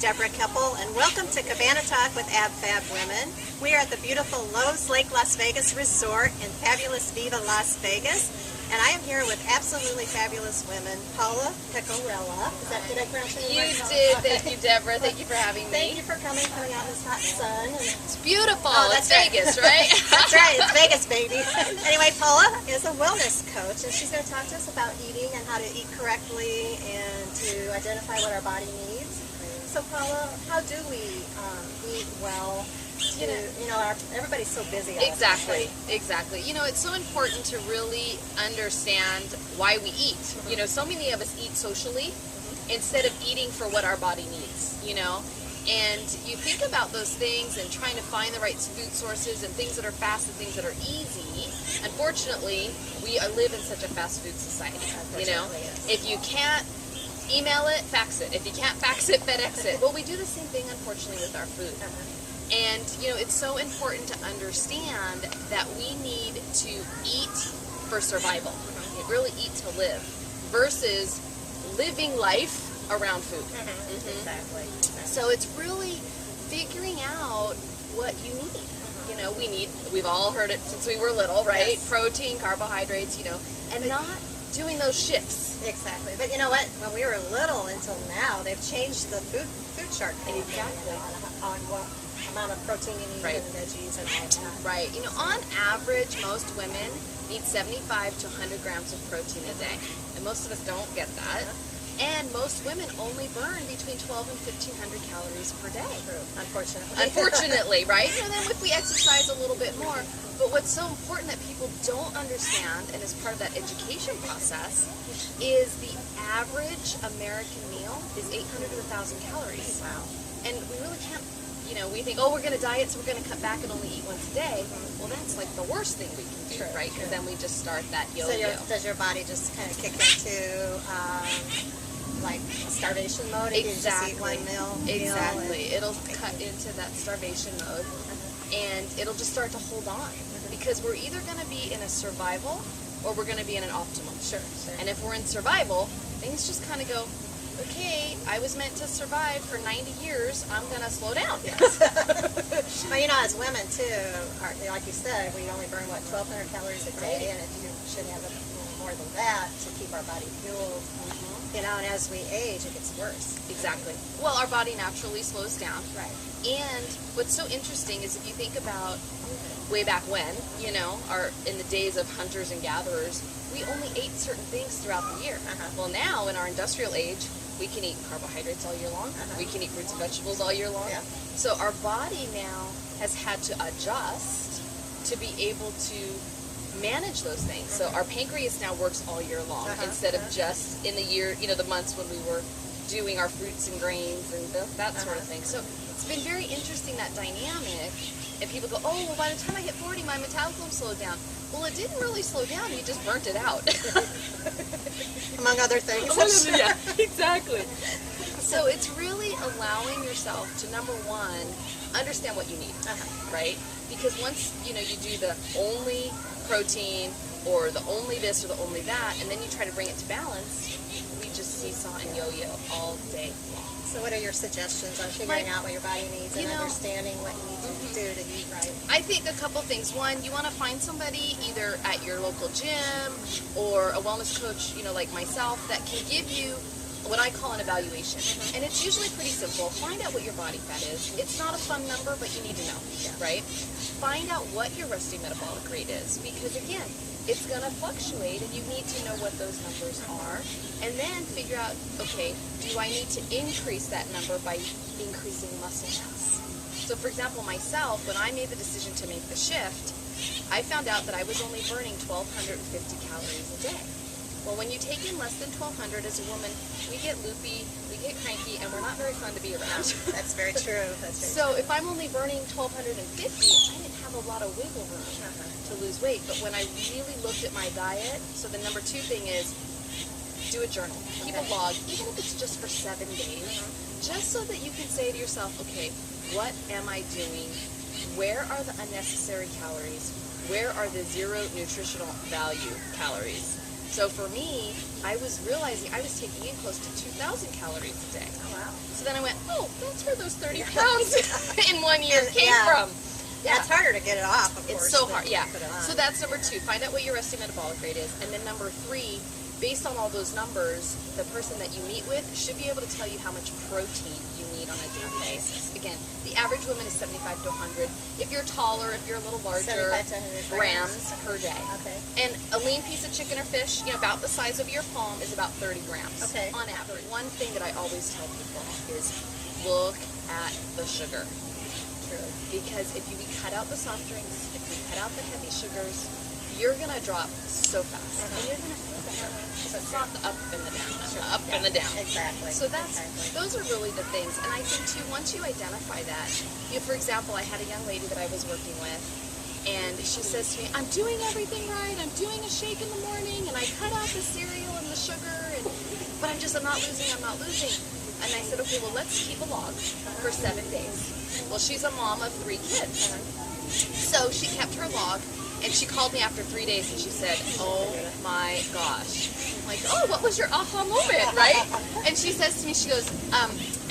Deborah Koeppel, and welcome to Cabana Talk with Abfabwomen. We are at the beautiful Loews Lake Las Vegas Resort in fabulous Viva Las Vegas, and I am here with absolutely fabulous women, Paula Pecorella. Did I pronounce your name right? You did. Thank you, Deborah. Thank you for having me. Thank you for coming out in this hot sun. It's beautiful. Oh, it's that's Vegas, right? That's right. It's Vegas, baby. Anyway, Paula is a wellness coach, and she's going to talk to us about eating and how to eat correctly and to identify what our body needs. So, Paula, how do we eat well? Everybody's so busy. Exactly. You know, it's so important to really understand why we eat. You know, so many of us eat socially instead of eating for what our body needs, you know. And you think about those things and trying to find the right food sources and things that are fast and things that are easy. Unfortunately, we live in such a fast food society, you know. If you can't email it, fax it. If you can't fax it, FedEx it. Well, we do the same thing, unfortunately, with our food. And, you know, it's so important to understand that we need to eat for survival. Really eat to live versus living life around food. Exactly. So it's really figuring out what you need. You know, we've all heard it since we were little, right? Yes. Protein, carbohydrates, you know, and not doing those shifts. Exactly. But you know what? When we were little until now, they've changed the food chart. Exactly. On what amount of protein you need and veggies and all that. Right. You know, on average, most women need 75 to 100 grams of protein a day. And most of us don't get that. And most women only burn between 12 and 1,500 calories per day. Unfortunately, right? And then if we exercise a little bit more. But what's so important that people don't understand, and is part of that education process, is the average American meal is 800 to 1,000 calories. Wow. And we really can't, you know, we think, oh, we're going to diet, so we're going to cut back and only eat once a day. Well, that's like the worst thing we can do, right? Because then we just start that yo-yo. So does your body just kind of kick into like starvation mode if you just eat one meal? Exactly. It'll cut into that starvation mode, and it'll just start to hold on. Because we're either going to be in a survival or we're going to be in an optimum. Sure. And if we're in survival, things just kind of go, okay, I was meant to survive for 90 years, I'm going to slow down. Yes. Well, you know, as women, too, like you said, we only burn, 1,200 calories a day, and you should have more than that to keep our body fueled. You know, and as we age, it gets worse. Exactly. Well, our body naturally slows down. Right. And what's so interesting is if you think about way back when, you know, in the days of hunters and gatherers, we only ate certain things throughout the year. Well, now in our industrial age, we can eat carbohydrates all year long. We can eat fruits and vegetables all year long. So our body now has had to adjust to be able to manage those things. So our pancreas now works all year long instead of just in the year, you know, the months when we were doing our fruits and grains and that sort of thing. So it's been very interesting, that dynamic. And people go, oh, well, by the time I hit 40, my metabolism slowed down. Well, it didn't really slow down. You just burnt it out. Among other things. Yeah, exactly. So it's really allowing yourself to, number one, understand what you need, right? Because once, you know, you do the only protein or the only this or the only that, and then you try to bring it to balance, we just seesaw and yo-yo all day long. So what are your suggestions on figuring out what your body needs and understanding what you need to do to eat right? I think a couple things. One, you want to find somebody either at your local gym or a wellness coach, you know, like myself, that can give you what I call an evaluation. And it's usually pretty simple. Find out what your body fat is. It's not a fun number, but you need to know, right? Find out what your resting metabolic rate is, because again, it's going to fluctuate and you need to know what those numbers are, and then figure out, okay, do I need to increase that number by increasing muscle mass? So for example, myself, when I made the decision to make the shift, I found out that I was only burning 1,250 calories a day. Well, when you take in less than 1,200 as a woman, we get loopy, we get cranky, and we're not very fun to be around. That's very true. So if I'm only burning 1,250, I didn't have a lot of wiggle room to lose weight. But when I really looked at my diet, so the number 2 thing is do a journal. Keep a log, even if it's just for 7 days, just so that you can say to yourself, okay, what am I doing? Where are the unnecessary calories? Where are the zero nutritional value calories? So for me, I was realizing I was taking in close to 2,000 calories a day. Oh, wow. So then I went, oh, that's where those 30 pounds in 1 year came from. Yeah, it's harder to get it off, of course. It's so hard, yeah. Put it on. So that's number 2. Find out what your resting metabolic rate is. And then number 3, based on all those numbers, the person that you meet with should be able to tell you how much protein you need on a daily basis. Again, the average woman is 75 to 100. If you're taller, if you're a little larger, 75 to 100 grams per day. Okay. And a lean piece of chicken or fish, about the size of your palm, is about 30 grams on average. One thing that I always tell people is look at the sugar. True. Because if you cut out the soft drinks, if you cut out the heavy sugars, you're going to drop so fast. And you're going to feel better. So it's not the up and the down, up and the down. Exactly. So those are really the things. And I think, too, once you identify that, for example, I had a young lady that I was working with, and she says to me, I'm doing everything right. I'm doing a shake in the morning, and I cut out the cereal and the sugar, but I'm not losing. And I said, okay, well, let's keep a log for 7 days. Well, she's a mom of 3 kids. So she kept her log, and she called me after 3 days, and she said, oh my gosh. I'm like, oh, what was your aha moment, right? And she says to me, she goes,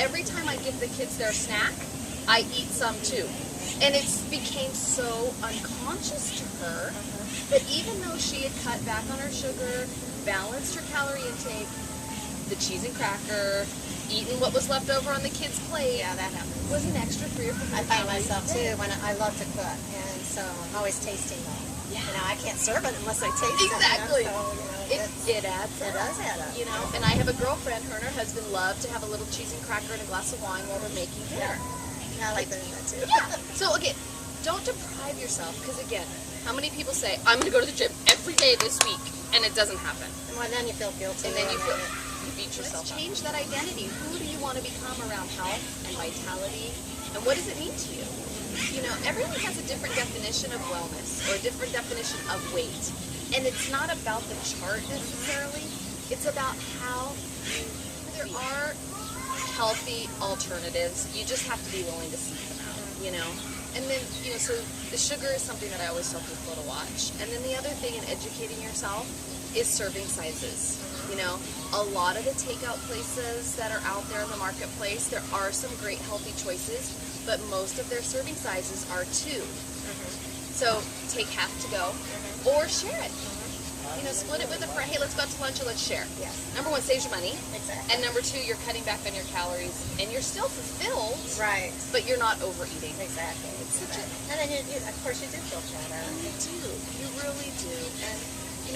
every time I give the kids their snack, I eat some too. And it became so unconscious to her that even though she had cut back on her sugar, balanced her calorie intake, the cheese and cracker, eating what was left over on the kids' plate. Yeah, that happens. Was an extra 3 or 4 I find myself too when I love to cook, and so I'm always tasting them. Yeah. I can't serve it unless I taste exactly. it. So, it adds up. It does add up. And I have a girlfriend. Her and her husband love to have a little cheese and cracker and a glass of wine while we're making dinner. Yeah, I like doing that too. Yeah. So again, don't deprive yourself, because again, how many people say, I'm going to go to the gym every day this week, and it doesn't happen. Well, then you feel guilty. And then you beat yourself up. Change that identity. Who do you want to become around health and vitality? And what does it mean to you? Everyone has a different definition of wellness or a different definition of weight. And it's not about the chart necessarily. It's about how there are healthy alternatives. You just have to be willing to seek them out, And then, so the sugar is something that I always tell people to watch. And then the other thing in educating yourself is serving sizes. A lot of the takeout places that are out there in the marketplace, there are some great healthy choices, but most of their serving sizes are 2. So take half to go, or share it. Split it with a friend. Hey, let's go out to lunch and let's share. Yes. Number 1, saves your money. Exactly. And number 2, you're cutting back on your calories, and you're still fulfilled. Right. But you're not overeating. Exactly. And then, of course, you do feel better. You do. You really do. And,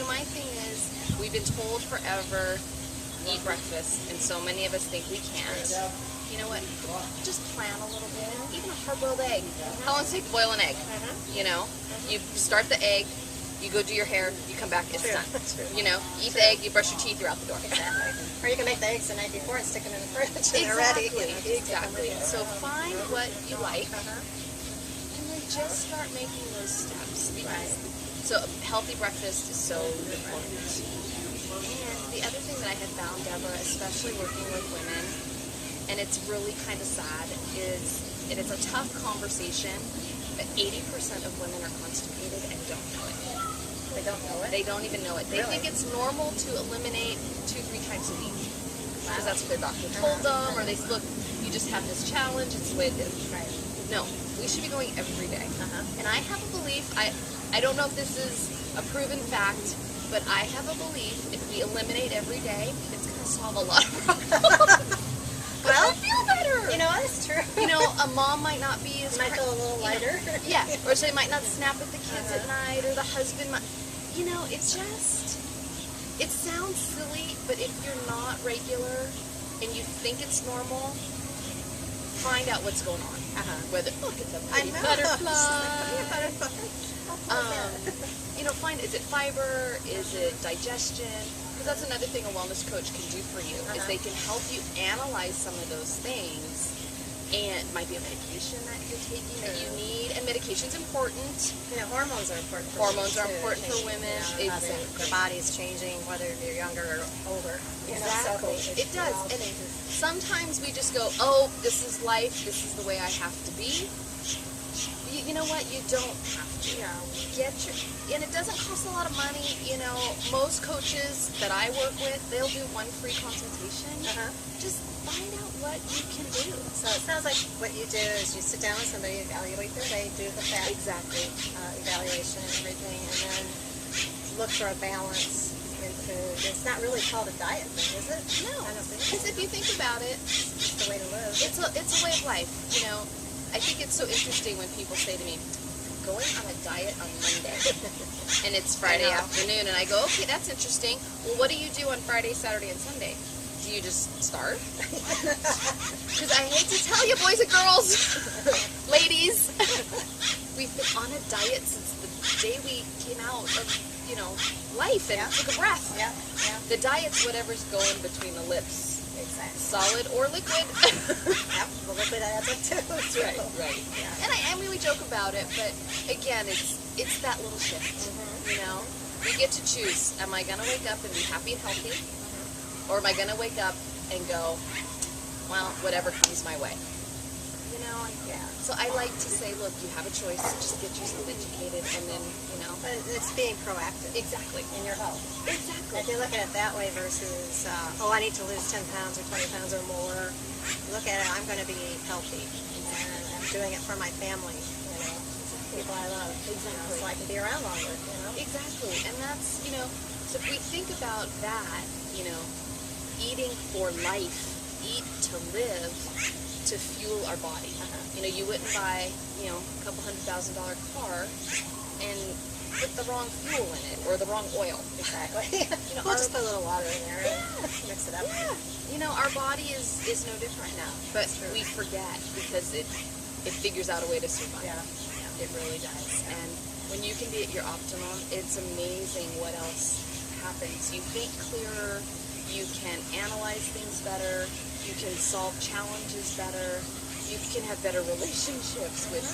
my thing is, we've been told forever, eat breakfast, and so many of us think we can't. You know what? Just plan a little bit. Even a hard-boiled egg. How long does it take to boil an egg? You start the egg, you go do your hair, you come back, it's done. Eat the egg, you brush your teeth, you're out the door. Exactly. Or you can make the eggs the night before and stick them in the fridge and they're ready. Exactly. So find what you like, and then just start making those steps. So healthy breakfast is so important. And the other thing that I have found, Deborah, especially working with women, and it's really kind of sad, is it's a tough conversation, but 80% of women are constipated and don't know it. They don't know it? They don't even know it. They think it's normal to eliminate 2-3 times a week. Because that's what their doctor told them, or they say, look, you just have this challenge, it's the way it is. Right. No, we should be going every day. And I have a belief, I don't know if this is a proven fact, but I have a belief if we eliminate every day, it's going to solve a lot of problems. Well, I feel better. It's true. A mom might not be as... Might feel a little lighter. Yeah, or they might not snap at the kids at night, or the husband might... it's just... It sounds silly, but if you're not regular and you think it's normal, find out what's going on. Whether, look, it's a pretty butterfly. Find, is it fiber? Is it digestion? Because that's another thing a wellness coach can do for you, is they can help you analyze some of those things. And it might be a medication that you're taking that you need, and medication's important. Hormones are important for Hormones are important for women. Exactly. Their body's changing, whether you're younger or older. Exactly. It does. And sometimes we just go, oh, this is life, this is the way I have to be. you know what? You don't have to. Yeah. And it doesn't cost a lot of money. You know, most coaches that I work with, they'll do one free consultation. Just find out what you can do. So it sounds like what you do is you sit down with somebody, evaluate their weight, do the fat evaluation and everything, and then look for a balance in food. It's not really called a diet thing, is it? No. I don't think Because if you think about it, it's the way to live. it's a way of life. You know, I think it's so interesting when people say to me, going on a diet on Monday, and it's Friday afternoon, and I go, okay, that's interesting. Well, what do you do on Friday, Saturday, and Sunday? Do you just starve? Because I hate to tell you, boys and girls, ladies, we've been on a diet since the day we came out of, you know, life and took a breath. Yeah. The diet's whatever's going between the lips. Exactly. Solid or liquid. The liquid adds up too. Right. Yeah. And I really joke about it, but again, it's that little shift. You know, we get to choose. Am I gonna wake up and be happy and healthy, or am I gonna wake up and go, well, whatever comes my way? You know. So I like to say, look, you have a choice. Just get yourself educated, and then But it's being proactive. Exactly. In your health. Exactly. If you look at it that way versus, I need to lose 10 pounds or 20 pounds or more, look at it, I'm going to be healthy. And I'm doing it for my family, people I love. Exactly. So I can be around longer, Exactly. And that's, so if we think about that, eating for life, eat to live, to fuel our body. You wouldn't buy, a couple $100,000 car and put the wrong fuel in it or the wrong oil. Exactly. We'll just put a little water in there and mix it up. Yeah. Our body is no different now, but we forget because it figures out a way to survive. Yeah. It really does. And when you can be at your optimum, it's amazing what else happens. You think clearer, you can analyze things better, you can solve challenges better, you can have better relationships with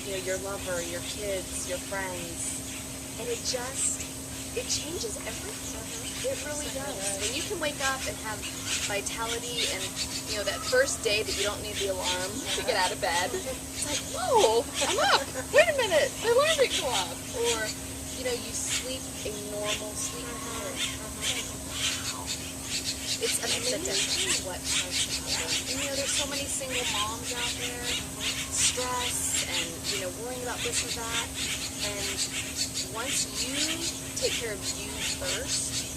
your lover, your kids, your friends, and it changes everything. It really does. When you can wake up and have vitality and, that first day that you don't need the alarm to get out of bed, it's like, whoa, I'm up. Wait a minute, the alarm didn't go off. Or, you sleep a normal sleep pattern. It's amazing what starts to happen. And, there's so many single moms out there, stress and, worrying about this or that. And once you take care of you first,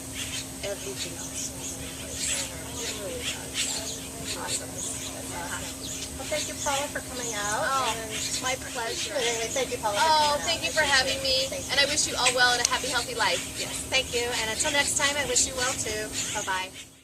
everything else falls into place. It really does. Awesome. Well, thank you, Paula, for coming out. Oh, and it's my pleasure. Anyway, thank you, Paula, for Oh, coming thank out. you for having me. And I wish you all well and a happy, healthy life. Yes, thank you. And until next time, I wish you well, too. Bye-bye.